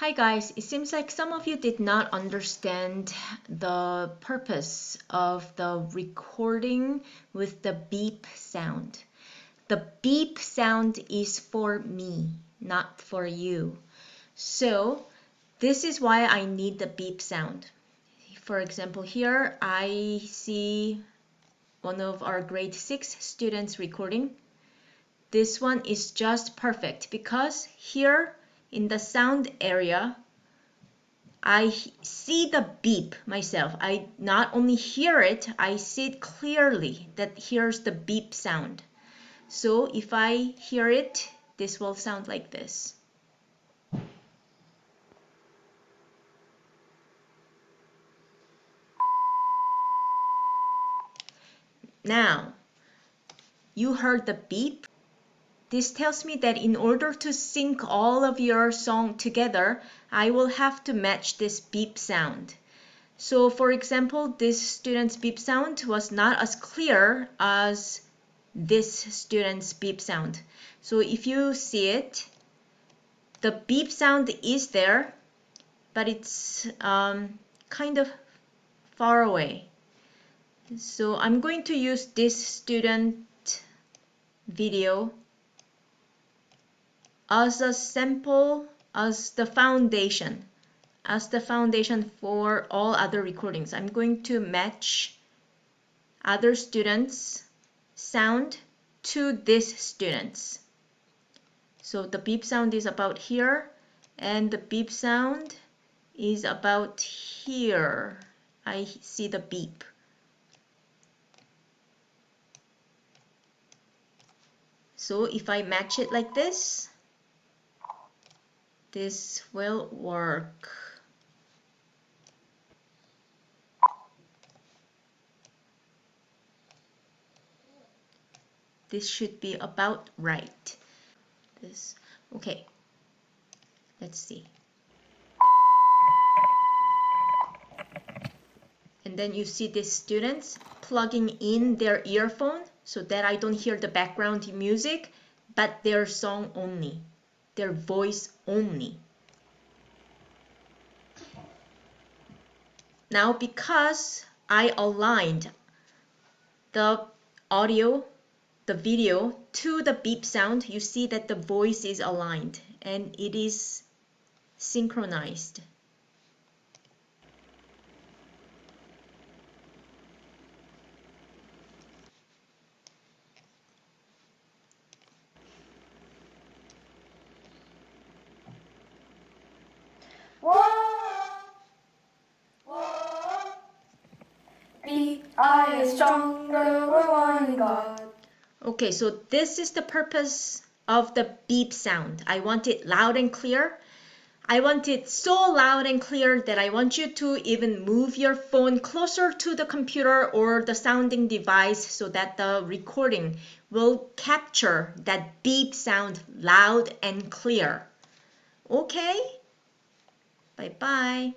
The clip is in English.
Hi guys, it seems like some of you did not understand the purpose of the recording with the beep sound. The beep sound is for me, not for you. So this is why I need the beep sound. For example, here I see one of our grade 6 students recording. This one is just perfect because here in the sound area, I see the beep myself. I not only hear it, I see it clearly that here's the beep sound. So if I hear it, this will sound like this. Now, you heard the beep. This tells me that in order to sync all of your song together, I will have to match this beep sound. So for example, this student's beep sound was not as clear as this student's beep sound. So if you see it, the beep sound is there, but it's kind of far away. So I'm going to use this student video as a sample, as the foundation for all other recordings. I'm going to match other students' sound to this student's. So the beep sound is about here, and the beep sound is about here. I see the beep. So if I match it like this will work. This should be about right. Okay, let's see. And then you see these students plugging in their earphone so that I don't hear the background music, but their song only, their voice only. Now because I aligned the audio, the video to the beep sound, you see that the voice is aligned and it is synchronized. I is stronger, we're one in God. Okay, so this is the purpose of the beep sound. I want it loud and clear. I want it so loud and clear that I want you to even move your phone closer to the computer or the sounding device so that the recording will capture that beep sound loud and clear. Okay? Bye-bye.